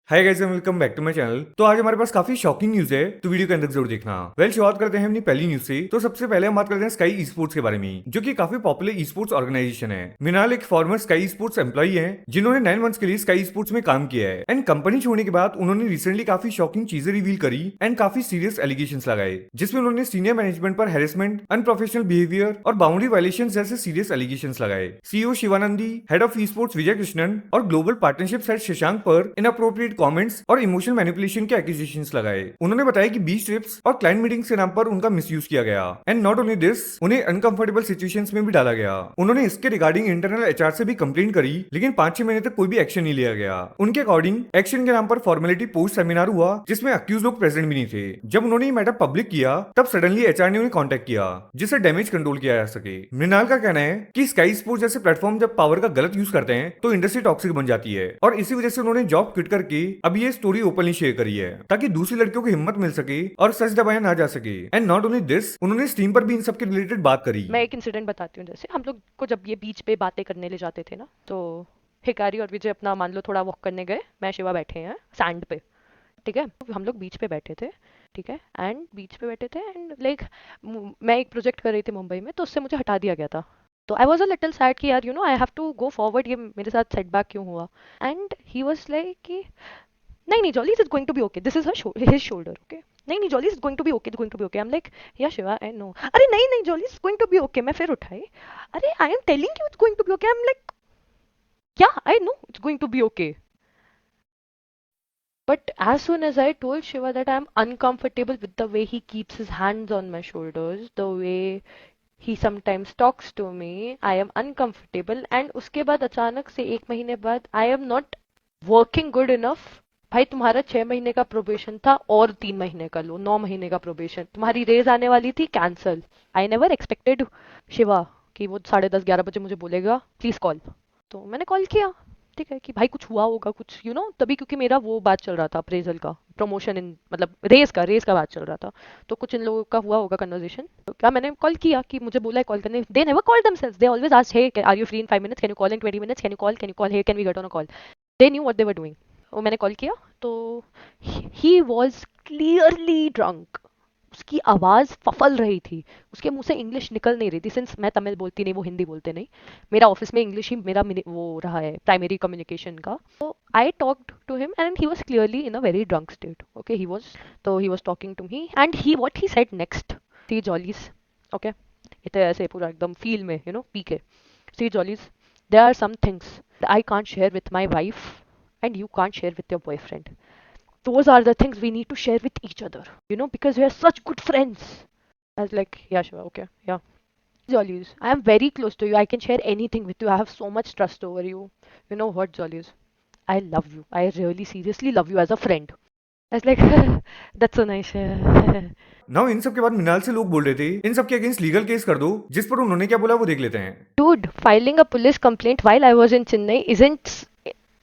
Hi guys and welcome back to my channel. तो आज हमारे पास काफी शॉकिंग न्यूज है, तो वीडियो के अंदर जरूर देखना। शुरुआत करते हैं अपनी पहली न्यूज से। तो सबसे पहले हम बात करते हैं स्काई ई स्पोर्ट्स के बारे में, जो कि काफी पॉपुलर ई स्पोर्ट्स ऑर्गेनाइजेशन है। मिनाल एक फॉर्मर स्काई स्पोर्ट्स एम्प्लॉई है, जिन्होंने 9 मंथ्स के लिए स्काई स्पोर्ट्स में काम किया है। एंड कंपनी छोड़ने के बाद उन्होंने रिसेंटली काफी शॉकिंग चीजें रिवील करी एंड काफी सीरियस एलिगेशन लगाए, जिसमें उन्होंने सीनियर मैनेजमेंट पर हेरेसमेंट, अनप्रोफेशनल बिहेवियर और बाउंड्री वायलेशन जैसे सीरियस एलिगेशन लगाए। CEO Shivanandi, head of esports Vijay Krishnan और ग्लोबल पार्टनरशिप हेड शशांक पर इनअप्रोप्रिएट कमेंट्स और इमोशनल मैनिपुलेशन के एक्यूजेशंस लगाए। उन्होंने बताया कि बीच ट्रिप्स और क्लाइंट मीटिंग्स के नाम पर उनका मिसयूज किया गया। एंड नॉट ओनली दिस, उन्हें अनकंफर्टेबल सिचुएशंस में भी डाला गया। उन्होंने इसके रिगार्डिंग इंटरनल एचआर से भी कंप्लेंट करी, लेकिन 5-6 महीने तक कोई भी एक्शन नहीं लिया गया। उनके अकॉर्डिंग एक्शन के नाम पर फॉर्मेलिटी पोस्ट सेमिनार हुआ, जिसमें अक्यूज लोग प्रेजेंट भी नहीं थे। जब उन्होंने ये मैटर पब्लिक किया, तब सडनली एचआर ने उन्हें कॉन्टेक्ट किया, जिससे डैमेज कंट्रोल किया जा सके। मृणाल का कहना है कि स्काई स्पोर्ट्स जैसे प्लेटफॉर्म जब पावर का गलत यूज करते हैं तो इंडस्ट्री टॉक्सिक बन जाती है, और इसी वजह से उन्होंने जॉब क्विट करके अब ये स्टोरी ओपनली शेयर करी है, ताकि दूसरी लड़कियों को हिम्मत मिल सके और सच दबाया ना जा सके। एंड नॉट ओनली दिस, उन्होंने स्ट्रीम पर भी इन सब के रिलेटेड बात करी। मैं एक इंसिडेंट बताती हूँ। जैसे हम लोग को जब ये बीच पे बातें करने ले जाते थे ना, तो हिकारी और विजय अपना मान लो थोड़ा वॉक करने गए, मैं शिवा बैठे हैं सैंड पे, ठीक है। हम लोग बीच पे बैठे थे, ठीक है, एंड बीच पे बैठे थे एंड लाइक मैं एक प्रोजेक्ट कर रही थी मुंबई में, तो उससे मुझे हटा दिया गया था। तो I was a little sad कि यार I have to go forward, ये मेरे साथ सेटबैक क्यों हुआ। एंड ही वॉज लाइक कि नहीं नहीं Jolly, is going to be okay, this is his shoulder, okay. नहीं नहीं Jolly, is going to be okay, going to be okay. I am like yeah Shiva I know. अरे नहीं नहीं Jolly, is going to be okay. मैं फिर उठाई, अरे I am telling you it's going to be okay. I am like yeah I know it's going to be okay. But as soon as I told Shiva that I'm uncomfortable with the way he keeps his hands on my shoulders, the way he sometimes talks to me, I am uncomfortable. And उसके बाद अचानक से 1 महीने बाद I am not working good enough. भाई तुम्हारा 6 महीने का प्रोबेशन था और 3 महीने का लो, 9 महीने का प्रोबेशन। तुम्हारी रेज आने वाली थी, cancel. I never expected Shiva कि वो 10:30-11 बजे मुझे बोलेगा प्लीज कॉल। तो मैंने कॉल किया, ठीक है, कि भाई कुछ हुआ होगा कुछ तभी, क्योंकि मेरा वो बात चल रहा था अप्रेजल का, प्रमोशन इन मतलब रेस का बात चल रहा था। तो कुछ इन लोगों का हुआ होगा कन्वर्सेशन। तो क्या मैंने कॉल किया कि मुझे बोला है कॉल करने। They never call themselves, they always asked hey are you free in 5 minutes, can you call in 20 minutes, can you call here, can we get on a call. They knew what they were doing. वो मैंने call किया तो he was clearly drunk. उसकी आवाज फफल रही थी, उसके मुंह से इंग्लिश निकल नहीं रही थी। सिंस मैं तमिल बोलती नहीं, वो हिंदी बोलते नहीं, मेरा ऑफिस में इंग्लिश ही मेरा वो रहा है प्राइमरी कम्युनिकेशन का। तो I talked to him and he was clearly in a very drunk state, okay. He was talking to me and he what he said next, see Jollies, okay, इतने ऐसे पूरा एकदम फील में पी के, see Jollies, there are some things I can't share with my wife and you can't share with your boyfriend. Those are the things we need to share with each other, because we are such good friends. I was like, yeah, sure, okay, yeah. Jollies, I am very close to you. I can share anything with you. I have so much trust over you. You know what, Jollies? I love you. I really seriously love you as a friend. I was like, that's so nice. Now in सब के बाद मृणाल से लोग बोल रहे थे इन सब के अगेंस्ट लीगल केस कर दो, जिस पर उन्होंने क्या बोला वो देख लेते हैं। Dude, filing a police complaint while I was in Chennai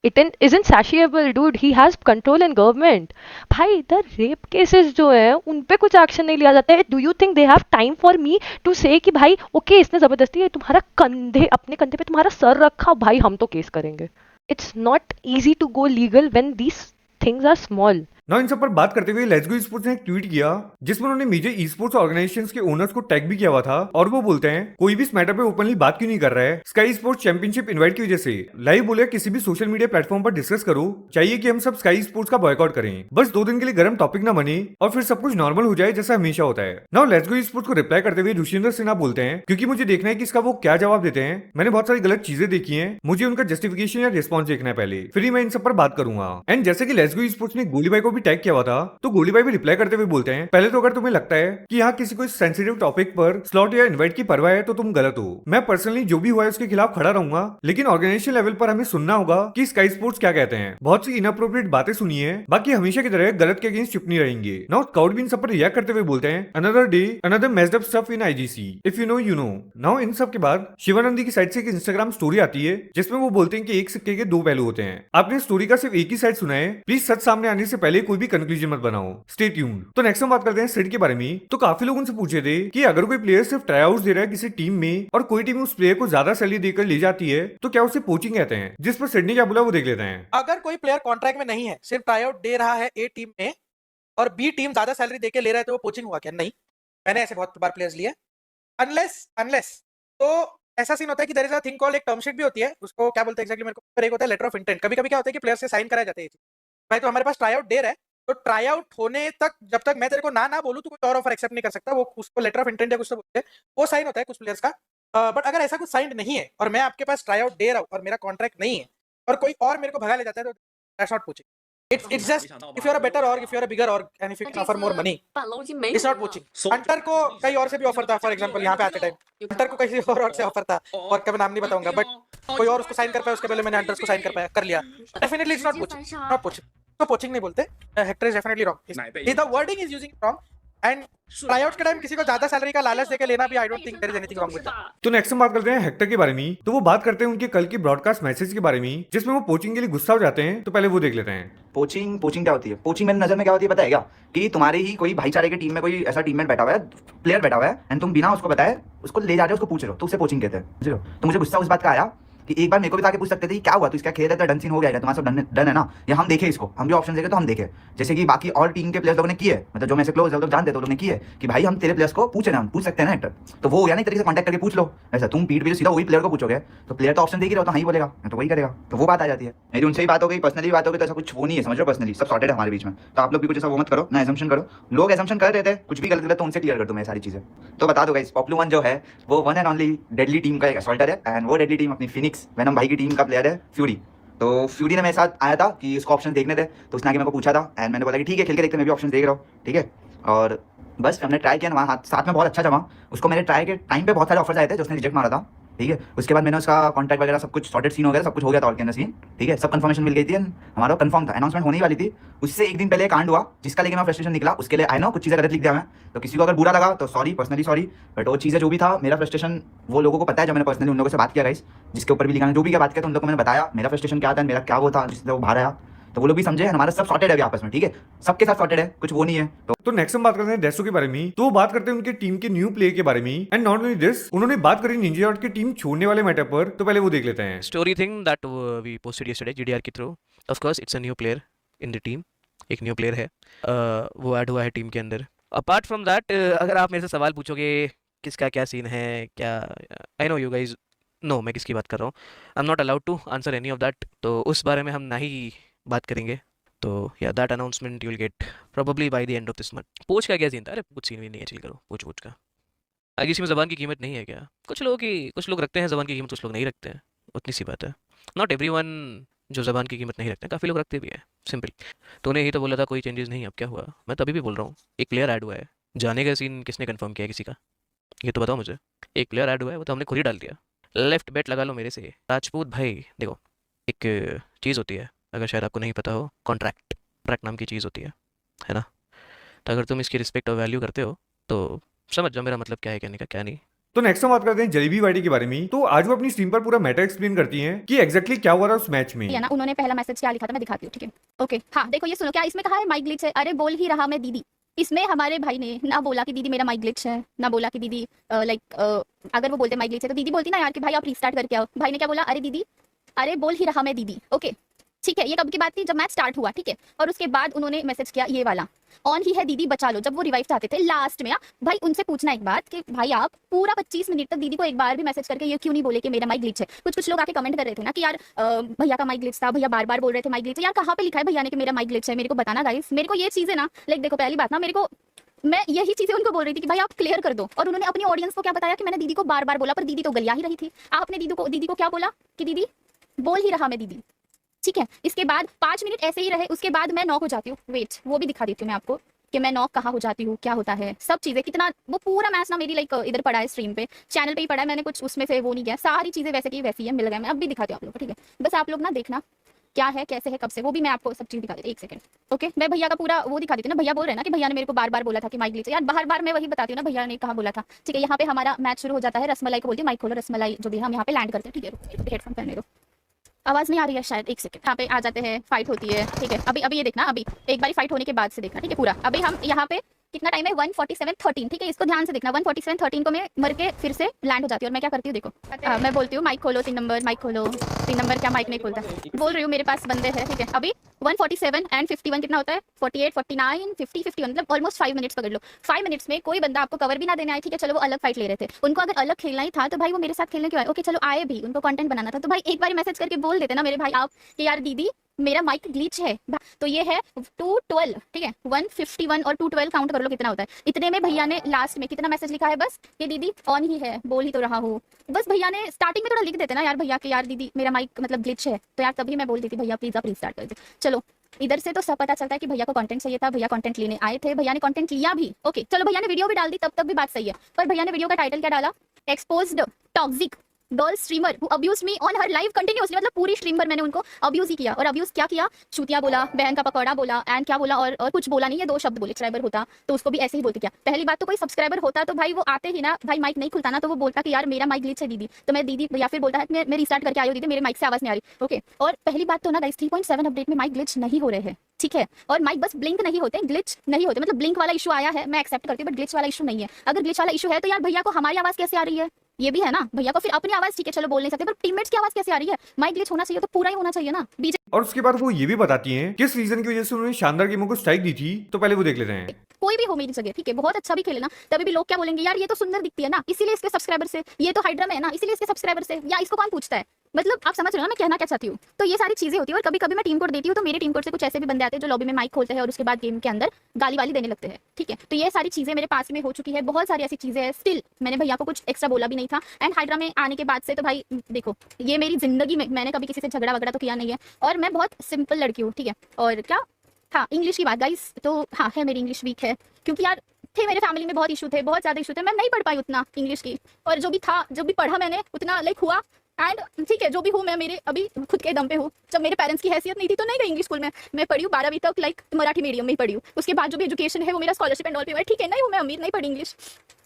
isn't sashayable, dude. He has control in government. भाई इधर रेप केसेस जो है उन पे कुछ एक्शन नहीं लिया जाता है। Do you think they have time for me to say कि भाई ओके इसने जबरदस्ती है तुम्हारा कंधे, अपने कंधे पे तुम्हारा सर रखा, भाई हम तो केस करेंगे। It's not easy to go legal when these things are small. ना इन सब पर बात करते हुए लेट्स गो स्पोर्ट्स ने एक ट्वीट किया, जिसमें उन्होंने मेजर ई स्पोर्ट्स ऑर्गेनाइजेशंस के ओनर्स को टैग भी किया हुआ था, और वो बोलते हैं कोई भी इस मैटर पे ओपनली बात क्यों नहीं कर रहा है। स्काई स्पोर्ट्स चैंपियनशिप इनवाइट की वजह से लाइव बोले किसी भी सोशल मीडिया प्लेटफॉर्म पर डिस्कस करो, चाहिए कि हम सब स्काई स्पोर्ट्स का बॉयकॉट करें, बस 2 दिन के लिए गर्म टॉपिक ना बने और फिर सब कुछ नॉर्मल हो जाए जैसा हमेशा होता है। नाउ लेट्स गो स्पोर्ट्स को रिप्लाई करते हुए ऋषिंदर सिन्हा बोलते हैं क्योंकि मुझे देखना है कि इसका वो क्या जवाब देते हैं। मैंने बहुत सारी गलत चीजें देखी हैं, मुझे उनका जस्टिफिकेशन या रिस्पॉन्स देखना है पहले, फिर ही मैं इन सब पर बात करूंगा। एंड जैसे कि लेट्स गो स्पोर्ट्स ने गोली भाई को भी टैग किया हुआ था, तो गोली भाई भी रिप्लाई करते हुए बोलते हैं पहले तो अगर तुम्हें लगता है कि यहाँ किसी को सेंसिटिव टॉपिक पर स्लॉट या इनवाइट की परवाह है तो तुम गलत हो। मैं पर्सनली जो भी हुआ है उसके खिलाफ खड़ा रहूंगा, लेकिन ऑर्गेनाइजेशन लेवल पर हमें सुनना होगा कि स्काई स्पोर्ट्स क्या कहते हैं। बहुत सी इनअप्रोप्रिएट बातें सुनी है, बाकी हमेशा की तरह गलत के अगेंस्ट चुप नहीं रहेंगे। नाउ स्काउट भी इन सब पर रिएक्ट करते हुए बोलते हैं another day another messed up stuff in IGC, if you know you know. Now in सब के बाद शिवानंदी की साइड से एक इंस्टाग्राम स्टोरी आती है, जिसमें वो बोलते हैं कि एक सिक्के के 2 पहलू होते हैं। आपने स्टोरी का सिर्फ एक ही साइड सुना है, प्लीज सच सामने आने से पहले पहले कोई भी कंक्लूजन मत बनाओ। Stay tuned. तो नेक्स्ट हम बात करते हैं सिड के बारे में। तो काफी लोग उनसे पूछे थे कि अगर कोई प्लेयर सिर्फ ट्राई आउट दे रहा है किसी टीम में और कोई टीम उस प्लेयर को ज्यादा सैलरी देकर ले जाती है तो क्या उसे पोचिंग कहते हैं, जिस पर सिड ने क्या बोला वो देख लेते हैं। अगर कोई प्लेयर कॉन्ट्रैक्ट में नहीं है, सिर्फ ट्राई आउट दे रहा है ए टीम में और बी टीम ज्यादा सैलरी देके ले रहा है तो वो पोचिंग हुआ क्या? नहीं, मैंने ऐसे बहुत बार प्लेयर्स लिए। अनलेस तो ऐसा सीन होता है कि there is a thing called, एक टर्म शीट भी होती है, उसको क्या बोलते हैं एग्जैक्टली मेरे को, पर एक होता है लेटर ऑफ इंटेंट। कभी कभी क्या होता है कि प्लेयर से साइन कराए जाते हैं भाई तो हमारे पास ट्राई आउट दे रहा है, तो ट्राई आउट होने तक जब तक मैं तेरे को ना बोलूं तो कोई और ऑफर एक्सेप्ट नहीं कर सकता। वो उसको लेटर ऑफ इंटेंट या कुछ तो बोलते हैं, वो साइन होता है कुछ प्लेयर्स का। बट अगर ऐसा कुछ साइन नहीं है और मैं आपके पास ट्राई आउट दे रहा हूँ और मेरा कॉन्ट्रैक्ट नहीं है और कोई और मेरे को भगा ले जाता है तो that's not poaching. It's just if you're a better org, if you're a bigger org, and if you can offer more money, it's not poaching. Hunter को कहीं और से भी ऑफर था, फॉर एग्जांपल यहाँ पे आते टाइम हंटर को कहीं और से ऑफर था और कभी नाम नहीं बताऊंगा, बट कोई और उसको साइन कर पाया, उसके पहले मैंने हंटर्स को साइन कर लिया। Definitely it's not poaching. तो पोचिंग नहीं बोलते। Hector is definitely wrong. The wording is using wrong and tryout के टाइम किसी को ज्यादा सैलरी का लालच देके लेना भी I don't think there is anything wrong with that. तो नेक्स्ट हम बात करते हैं हेक्टर के बारे में। तो वो बात करते हैं उनके कल की ब्रॉडकास्ट मैसेज के बारे में जिसमें वो पोचिंग के लिए गुस्सा हो जाते हैं। तो पहले वो देख लेते हैं। पोचिंग क्या होती है? पोचिंग मेरी नजर में क्या होती है पता है क्या? कि तुम्हारे ही कोई भाईचारे की टीम में कोई ऐसा टीममेट बैठा हुआ है, प्लेयर बैठा हुआ है एंड तुम बिना उसको बताए उसको ले जा रहे हो, उसको पूछ रहे हो, तो उसे पोचिंग कहते हैं। समझ रहे हो? तो मुझे गुस्सा उस बात का आया कि एक बार मेरे को भी आके पूछ सकते थे क्या हुआ, तो इसका खेल है तो डन सीन हो गया, तुम्हारा सब डन है ना, या हम देखे इसको, हम भी ऑप्शन देखे तो हम देखे जैसे कि बाकी और टीम के प्लेयर्स लोगों ने किए, मतलब जो मैं से क्लोज है लोग जानते तो लोग ने किए कि भाई हम तेरे प्लेयर्स को पूछ रहे हैं, हम पूछ सकते हैं ना एक्टर, तो वो या नहीं तरीके से कॉन्टैक्ट करके पूछ लो। ऐसा तुम पीठ पे सीधा वही प्लेयर को पूछोगे तो प्लेयर तो ऑप्शन देख ही रहो, तो हाँ बोलेगा तो वही करेगा, तो वो बात आ जाती है। मेरी उनसे ही बात हो गई, पर्सनली बात हो गई, तो ऐसा कुछ वो नहीं है, समझ लो पर्सनली सब सॉर्टेड है हमारे बीच में। तो आप लोग भी कुछ ऐसा वो मत करो ना, एजम्पशन करो। लोग एजम्पशन कर रहे थे, कुछ भी गलत तो उनसे क्लियर कर दो मैं सारी चीजें। तो बता दो गाइस, पॉपुलर वन जो है वो one and only deadly team का एक असॉल्टर है एंड वो डेडली टीम अपनी फिनिक्स वेनम भाई की टीम का प्लेयर है फ्यूरी। तो फ्यूरी ने मेरे साथ आया था कि इसको ऑप्शन देखने थे, तो उसने आगे मेरे को पूछा था एंड मैंने बोला कि ठीक है खेल के देखते, मैं भी ऑप्शन देख रहा हूँ, ठीक है। और बस हमने ट्राई किया ना, वहाँ साथ में बहुत अच्छा जमा। उसको मेरे ट्राई के टाइम पे बहुत सारे ऑफर्स आए थे जो उसने रिजेक्ट मारा था, ठीक है। उसके बाद मैंने उसका कॉन्टैक्ट वगैरह सब कुछ सॉर्टेड सीन वगैरह सब कुछ हो गया था ऑल के अंदर सीन, ठीक है। सब कंफर्मेशन मिल गई थी, हमारा कंफर्म था, अनाउंसमेंट होने ही वाली थी। उससे एक दिन पहले कांड हुआ जिसका लेके मैं फ्रस्ट्रेशन निकला, उसके लिए आई नो कुछ चीज़ें गलत लिख दिया मैं, तो किसी को अगर बुरा लगा तो सॉरी, पर्सनली सॉरी, बट वो चीज़ें जो भी था मेरा फ्रस्ट्रेशन वो लोगों को पता है। जब मैंने पर्सनली उन लोगों से बात किया गाइस, जिसके ऊपर भी लिखा जो भी क्या बात किया, तो उन लोगों को मैंने बताया मेरा फ्रस्ट्रेशन क्या था, मेरा क्या वो था जिससे वो बाहर आया, तो वो लोग भी समझे। हमारा सब सॉर्टेड है अभी आपस में, ठीक है, सबके साथ सॉर्टेड है, कुछ वो नहीं है। तो नेक्स्ट हम बात करते हैं डेसो के बारे में। तो वो बात करते हैं उनके टीम के न्यू प्लेयर के बारे में एंड नॉट ओनली दिस, उन्होंने बात करी निंजा डॉट की टीम छोड़ने वाले मैटर पर। तो पहले वो देख लेते हैं। story thing that we posted yesterday GDR के through. of course it's a new player in the team, एक न्यू प्लेयर है, वो ऐड हुआ है टीम के अंदर। अपार्ट फ्रॉम दैट अगर आप मेरे से सवाल पूछोगे किसका क्या सीन है क्या, I know you guys know मैं किसकी बात कर रहा हूँ, I am not allowed to answer any of that, तो उस बारे में हम ना ही बात करेंगे। तो या that announcement you will get probably by the end of this month. पोच का क्या सीन था? अरे कुछ सीन भी नहीं है, चिल करो। पोच का आगे किसी में ज़बान की कीमत नहीं है क्या? कुछ लोग रखते हैं ज़बान की कीमत, कुछ लोग नहीं रखते हैं, उतनी सी बात है। नॉट एवरीवन जो ज़बान की कीमत नहीं रखते हैं, काफ़ी लोग रखते भी हैं, सिंपल। तूने ही तो बोला था कोई चेंजेस नहीं, अब क्या हुआ? मैं तभी भी बोल रहा हूँ एक प्लेयर ऐड हुआ है, जाने का सीन किसने कंफर्म किया किसी का, ये तो बताओ मुझे। एक प्लेयर ऐड हुआ है वो तो हमने खुद ही डाल दिया। लेफ्ट बेट लगा लो मेरे से राजपूत भाई। देखो एक चीज़ होती है, अगर शायद आपको नहीं पता हो, कॉन्ट्रैक्ट नाम की चीज़ होती है ना। तो अगर तुम इसकी रिस्पेक्ट और वैल्यू करते हो तो समझ जाओ मेरा मतलब क्या है कहने का, क्या नहीं। तो नेक्स्ट हम बात करते हैं जलेबी वाइटी के बारे में। तो आज वो अपनी स्ट्रीम पर पूरा मैटर एक्सप्लेन करती हैं कि एग्जैक्टली क्या हुआ था उस मैच में। ना उन्होंने पहला मैसेज क्या लिखा था मैं दिखाती हूँ, ठीक है। ओके हाँ देखो ये सुनो, क्या इसमें कहा है माइक ग्लिच है। अरे बोल ही रहा मैं दीदी, इसमें हमारे भाई ने ना बोला कि दीदी मेरा माइक ग्लिच है, ना बोला कि दीदी अगर वो बोलते माइक ग्लिच है तो दीदी बोलती ना यार कि भाई आप रीस्टार्ट करके आओ। भाई ने क्या बोला? अरे दीदी, अरे बोल ही रहा मैं दीदी। ओके ठीक है, ये कब की बात थी? जब मैच स्टार्ट हुआ, ठीक है। और उसके बाद उन्होंने मैसेज किया ये वाला, ऑन ही है दीदी बचा लो, जब वो रिवाइव चाहते थे लास्ट में। भाई उनसे पूछना एक बात कि भाई आप पूरा 25 मिनट तक दीदी को एक बार भी मैसेज करके ये क्यों नहीं बोले कि मेरा माइक ग्लिच है। कुछ लोग आके कमेंट कर रहे थे ना कि यार भैया का माइक ग्लिच था, भैया बार बार बोल रहे थे माइक ग्लिच है। यार कहाँ पे लिखा है भैया ने कि मेरा माइक ग्लिच है? मेरे को बताना गाइस। मेरे को ये चीजें ना लाइक देखो, पहली बात ना मेरे को, मैं यही चीजें उनको बोल रही थी कि भाई आप क्लियर कर दो। और उन्होंने अपनी ऑडियंस को क्या बताया कि मैंने दीदी को बार बार बोला, पर दीदी तो गलिया ही रही थी। आपने दीदी को क्या बोला कि दीदी बोल ही रहा मैं दीदी, ठीक है। इसके बाद 5 मिनट ऐसे ही रहे, उसके बाद मैं नॉक हो जाती हूँ। वेट वो भी दिखा देती हूँ मैं आपको कि मैं नॉक कहाँ हो जाती हूँ, क्या होता है, सब चीजें कितना। वो पूरा मैच ना मेरी लाइक इधर पड़ा है स्ट्रीम पे, चैनल पे ही पड़ा है, मैंने कुछ उसमें से वो नहीं किया, सारी चीजें वैसे की वैसी है, मिल गए। मैं अब भी दिखाती हूँ आप लोग को, ठीक है। बस आप लोग ना देखना क्या है कैसे है कब से, वो भी मैं आपको सब चीज दिखा देती हूँ। 1 सेकंड ओके। मैं भैया का पूरा वो दिखा देती हूँ ना। भैया बोल रहे हैं ना कि भैया ने मेरे को बार बार बोला था कि माइक लीजिए। यार बार मैं वही बताती हूँ ना भैया ने कहाँ बोला था, ठीक है। यहाँ पे हमारा मैच शुरू हो जाता है, रसमलाई को बोलती है माइक खोलो, रसमलाई जो भी हम यहाँ पे लैंड करते हैं, ठीक है। हेडफोन पहनने दो, आवाज नहीं आ रही है शायद, एक सेकंड। यहाँ पे आ जाते हैं, फाइट होती है, ठीक है। अभी अभी ये देखना, अभी एक बारी फाइट होने के बाद से देखना, ठीक है पूरा। अभी हम यहाँ पे कितना टाइम है, 147:13, ठीक है। इसको ध्यान से देखना, 147:13 को मैं मर के फिर से लैंड हो जाती हूँ। और मैं क्या करती हूँ देखो, मैं बोलती हूँ माइक खोलो 3 नंबर, माइक खोलो 3 नंबर, क्या माइक नहीं खोलता, बोल रही हूँ मेरे पास बंदे हैं, ठीक है। अभी 147 एंड 51 कितना होता है, 48, 49, 50, 51, मतलब ऑलमोस्ट 5 मिनट्स पकड़ लो। 5 मिनट्स में कोई बंदा आपको कवर भी ना देने आए, ठीक है। चलो वो अलग फाइट ले रहे थे, उनको अगर अलग खेलना ही था तो भाई वो मेरे साथ खेलने क्यों आए? ओके चलो आए भी, उनको कंटेंट बनाना था, तो भाई एक बार मैसेज करके बोल देते ना मेरे भाई आप कि यार दीदी मेरा माइक ग्लिच है। तो ये है 212, ठीक है। 151 और 212 काउंट कर लो कितना होता है। इतने में भैया ने लास्ट में कितना मैसेज लिखा है, बस कि दीदी ऑन ही है, बोल ही तो रहा हूँ। बस भैया ने स्टार्टिंग में थोड़ा लिख देते ना यार भैया कि यार दीदी मेरा माइक मतलब ग्लिच है, तो यार तभी मैं बोल देती भैया प्लीज आप रीस्टार्ट कर दे। चलो इधर से तो सब पता चलता है कि भैया को कंटेंट चाहिए था, भैया कंटेंट लेने आए थे, भैया ने कंटेंट लिया भी, ओके चलो भैया ने वीडियो भी डाल दी, तब तक भी बात सही है। पर भैया ने वीडियो का टाइटल क्या डाला, exposed toxic girl streamer who abuse me on her live continuously, मतलब पूरी स्ट्रीम पर मैंने उनको अब्यूज ही किया। और अब्यूज क्या किया, चूतिया बोला, बहन का पकौड़ा बोला, एंड क्या बोला, और कुछ बोला नहीं है, 2 शब्द बोले। सब्सक्राइबर होता तो उसको भी ऐसे ही बोलते क्या। पहली बात तो कोई सब्सक्राइबर होता तो भाई वो आते ही ना, भाई माइक नहीं खुलता ना, तो वो बोलता कि यार मेरा माइक ग्लिच है दीदी, तो मैं दीदी, या फिर बोलता है मैं रिस्टार्ट करके आई हूँ दीदी मेरे माइक से आवाज नहीं आ रही, ओके। और पहली बात तो ना गाइस 3.7 अपडेट में माइक ग्लिच नहीं हो रहे हैं, ठीक है। और माइक बस ब्लिंक नहीं होते, ग्लिच नहीं होते, मतलब ब्लिंक वाला इशू आया है मैं एक्सेप्ट करती हूँ, बट ग्लिच वाला इशू नहीं है। अगर ग्लिच वाला इशू है तो यार भैया को हमारी आवाज कैसे आ रही है, ये भी है ना। भैया को फिर अपनी आवाज ठीक है चलो बोल नहीं सकते, पर टीममेट्स की आवाज कैसे आ रही है। माइक ग्लिच होना चाहिए तो पूरा ही होना चाहिए ना। बीजे और उसके बाद वो ये भी बताती हैं किस रीजन की वजह से उन्होंने शानदार गेमों को स्ट्राइक दी थी। तो पहले वो देख लेते हैं। कोई भी हो मेरी जगह, ठीक है, बहुत अच्छा भी खेले ना, तभी भी लोग क्या बोलेंगे, यार ये तो सुंदर दिखती है ना इसीलिए इसके सब्सक्राइबर से, ये तो हाइड्रा में है ना इसीलिए इसके सब्सक्राइबर से, या इसको कौन पूछता है। मतलब आप समझ रहे हो ना मैं कहना क्या चाहती हूँ। तो ये सारी चीजें होती है। और कभी कभी मैं टीम कोड देती हूँ तो मेरे टीम कोड से कुछ ऐसे भी बंदे आते हैं जो लॉबी में माइक खोलते हैं और उसके बाद गेम के अंदर गाली वाली देने लगते हैं, ठीक है। तो ये सारी चीजें मेरे पास में हो चुकी है, बहुत सारी ऐसी चीजें हैं। स्टिल मैंने भैया को कुछ एक्स्ट्रा बोला भी नहीं था। एंड हाइड्रा में आने के बाद से तो भाई देखो, ये मेरी जिंदगी में मैंने कभी किसी से झगड़ा वगड़ा तो किया नहीं है, और मैं बहुत सिंपल लड़की हूँ, ठीक है। और क्या, हाँ इंग्लिश की बात गाइस, तो हाँ है मेरी इंग्लिश वीक है, क्योंकि यार थे मेरे फैमिली में बहुत इशू थे, बहुत ज़्यादा इशू थे, मैं नहीं पढ़ पाई उतना इंग्लिश की। और जो भी था, जब भी पढ़ा मैंने उतना लाइक हुआ। एंड ठीक है जो भी हूँ मैं मेरे अभी खुद के दम पे हूँ। जब मेरे पेरेंट्स की हैसियत नहीं थी तो नहीं गई इंग्लिश स्कूल में, मैं पढ़ी हूँ 12वीं तक लाइक मराठी मीडियम में ही पढ़ी हूँ। उसके बाद जो भी एजुकेशन है वो मेरा स्कॉलरशिप एंड ऑल पे हुआ है, ठीक है। नहीं हूँ मैं अमीर, नहीं पढ़ी इंग्लिश,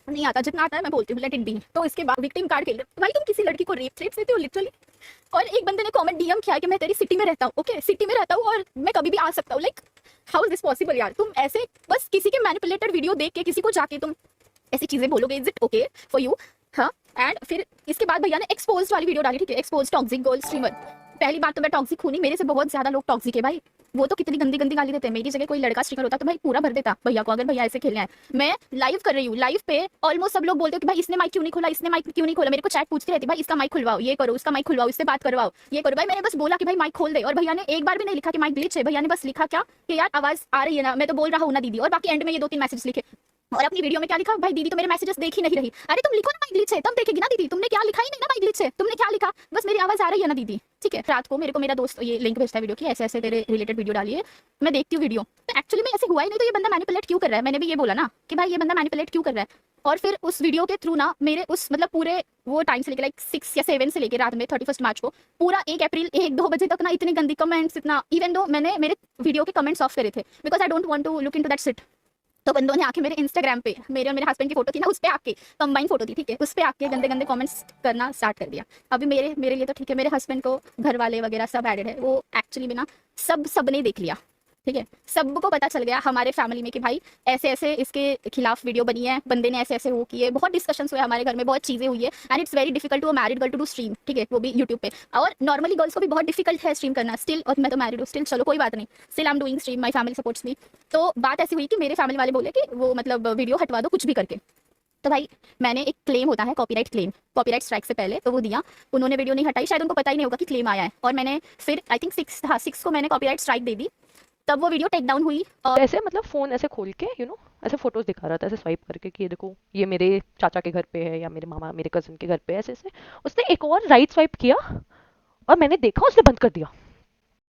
नहीं आता, जितना आता है मैं बोलती हूँ, लेट इट बी। तो इसके बाद विक्टिम कार्ड खेल रहे भाई, तुम किसी लड़की को रेप थ्रेट्स देते हो लिटरली। और एक बंदे ने कमेंट डीएम किया कि मैं तेरी सिटी में रहता हूँ, ओके सिटी में रहता हूँ और मैं कभी भी आ सकता हूँ, like how is this possible यार। तुम ऐसे बस किसी के मैनिपुलेटेड वीडियो देख के किसी को जाके तुम ऐसी चीजें बोलोगे, is it okay for you. हाँ एंड फिर इसके बाद भैया ने एक्सपोज वाली वीडियो डाली, ठीक है, एक्सपोज टॉक्सिक गर्ल स्ट्रीमर। पहली बात तो मैं टॉक्सिक हूं नहीं, मेरे से बहुत ज्यादा लोग टॉक्सिक है भाई। वो तो कितनी गंदी गंदी गाली देते हैं, मेरी जगह कोई लड़का स्ट्रीमर होता तो भाई पूरा भर देता भैया को, अगर भैया ऐसे खेलने आए। मैं लाइव कर रही हूँ, लाइव पे ऑलमोस्ट सब लोग बोलते हो कि भाई इसने माइक क्यों नहीं खोला, इसने माइक क्यों नहीं खोला। मेरे को चैट पूछती रहती भाई इसका माइक खुलवाओ, ये करो, उसका माइक खुलवाओ, इससे बात करवाओ, ये करो। भाई मैंने बस बोला कि भाई माइक खोल दे, और भैया ने एक बार भी नहीं लिखा कि माइक ग्लिच है। भैया ने बस लिखा क्या कि यार आवाज आ रही है ना, मैं तो बोल रहा हूँ ना दीदी। और बाकी एंड में ये 2-3 मैसेज लिखे। और अपनी वीडियो में क्या लिखा, भाई दीदी तो मेरे मैसेजेस देख ही नहीं रही। अरे तुम लिखो ना माइक ग्लिच है, तब देखेगी ना दीदी। तुमने क्या लिखा ही नहीं ना माइक ग्लिच है, तुमने क्या लिखा, बस मेरी आवाज आ रही है ना दीदी, ठीक है। रात को मेरे को मेरा दोस्त ये लिंक भेजता है वीडियो की, ऐसे ऐसे तेरे रिलेटेड वीडियो डालिए, मैं देखती हूँ वीडियो। तो एक्चुअली में ऐसे हुआ ही नहीं, तो ये बंदा मैनिपुलेट क्यों कर रहा है। मैंने भी ये बोला ना कि भाई ये बंदा मैनिपुलेट क्यों कर रहा है। और फिर उस वीडियो के थ्रू ना मेरे उस मतलब पूरे वो टाइम से लेके लाइक 6 या 7 से लेके रात में 31 मार्च को पूरा 1 अप्रैल 1-2 बजे तक ना इतने गंदी कमेंट्स, इतना इवन दो मैंने मेरे वीडियो के कमेंट्स ऑफ करे थे because I don't want to look into that shit. तो बंदों ने आके मेरे इंस्टाग्राम पे मेरे और मेरे हस्बैंड की फोटो थी ना, उस पे आके कंबाइन फोटो थी, ठीक है, उस पे आके गंदे गंदे कमेंट्स करना स्टार्ट कर दिया। अभी मेरे लिए तो ठीक है, मेरे हस्बैंड को घर वाले वगैरह सब एडेड है, वो एक्चुअली में ना सबने देख लिया, ठीक है। सबको पता चल गया हमारे फैमिली में कि भाई ऐसे ऐसे इसके खिलाफ वीडियो बनी है, बंदे ने ऐसे ऐसे वो किए, बहुत डिस्कशंस हुए हमारे घर में, बहुत चीजें हुई है। And it's very difficult to a married girl to do stream, ठीक है, वो भी यूट्यूब पे। और नॉर्मली गर्ल्स को भी बहुत डिफिकल्ट है स्ट्रीम करना स्टिल, और मैं तो मैरिड हूँ स्टिल, चलो कोई बात नहीं, still I am doing stream, my family supports me. तो बात ऐसी हुई कि मेरे फैमिली वाले बोले कि वो मतलब वीडियो हटवा दो कुछ भी करके। तो भाई मैंने एक क्लेम होता है कॉपीराइट क्लेम, कॉपीराइट स्ट्राइक से पहले, तो वो दिया। उन्होंने वीडियो नहीं हटाई, शायद उनको पता ही नहीं होगा कि क्लेम आया है। और मैंने फिर आई थिंक 6 को मैंने कॉपीराइट स्ट्राइक दे दी, तब वो वीडियो टेक डाउन हुई। और ऐसे मतलब फोन ऐसे खोल के ऐसे फोटोज दिखा रहा था, ऐसे स्वाइप करके कि ये देखो ये मेरे चाचा के घर पे है या मेरे मामा मेरे कजन के घर पे है, ऐसे ऐसे। उसने एक और राइट स्वाइप किया और मैंने देखा उसने बंद कर दिया।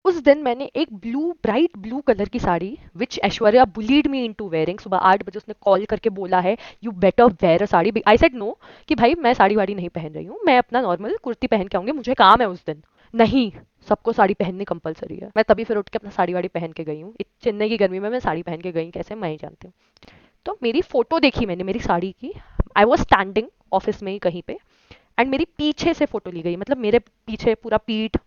उस दिन मैंने एक ब्राइट ब्लू कलर की sari which Aishwarya bullied me into wearing, सुबह 8 बजे उसने कॉल करके बोला है you better wear a sari. I said no कि भाई मैं साड़ी वाड़ी नहीं पहन रही हूँ, मैं अपना नॉर्मल कुर्ती पहन के आऊंगी, मुझे काम है उस दिन। नहीं, सबको साड़ी पहननी कंपलसरी है। मैं तभी फिर उठ के अपना साड़ी वाड़ी पहन के गई हूँ। चेन्नई की गर्मी में मैं साड़ी पहन के गई कैसे मैं ही जानती हूँ। तो मेरी फोटो देखी मैंने मेरी साड़ी की, आई वॉज स्टैंडिंग ऑफिस में ही कहीं पे, एंड मेरी पीछे से फोटो ली गई, मतलब मेरे पीछे पूरा पीठ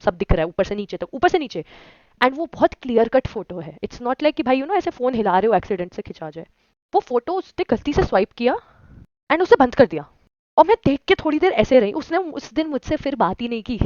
सब दिख रहा है ऊपर से नीचे तक, ऊपर से नीचे। एंड वो बहुत क्लियर कट फोटो है, इट्स नॉट लाइक कि भाई यू नो ऐसे फोन हिला रहे हो एक्सीडेंट से खिंचा जाए। वो फोटो उसने गलती से स्वाइप किया एंड उसे बंद कर दिया। और मैं देख के थोड़ी देर ऐसे रही, उसने उस दिन मुझसे फिर बात ही नहीं की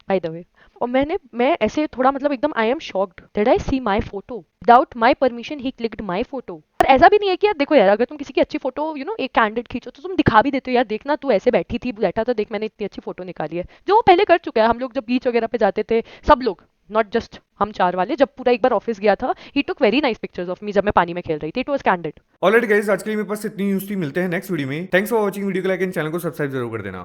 बाय द वे। और मैं ऐसे थोड़ा मतलब एकदम I am shocked, did I see my photo without my permission, he clicked my photo. और ऐसा भी नहीं है कि यार देखो यार, अगर तुम किसी की अच्छी फोटो यू नो एक कैंडिड खींचो तो तुम दिखा भी देते हो, यार देखना तू ऐसे बैठी थी बैठा था, देख मैंने इतनी अच्छी फोटो निकाली है, जो वो पहले कर चुका है। हम लोग जब बीच वगैरह पे जाते थे, सब लोग, नॉट जस्ट हम चार वाले, जब पूरा एक बार ऑफिस गया था, he took very nice pictures of me जब मैं पानी में खेल रही थी, it was candid. Alright guys, आज के लिए मेरे पास इतनी न्यूज़ थी, मिलते हैं नेक्स्ट वीडियो में। थैंक्स फॉर वॉचिंग, वीडियो को लाइक एंड चैनल को सब्सक्राइब जरूर कर देना।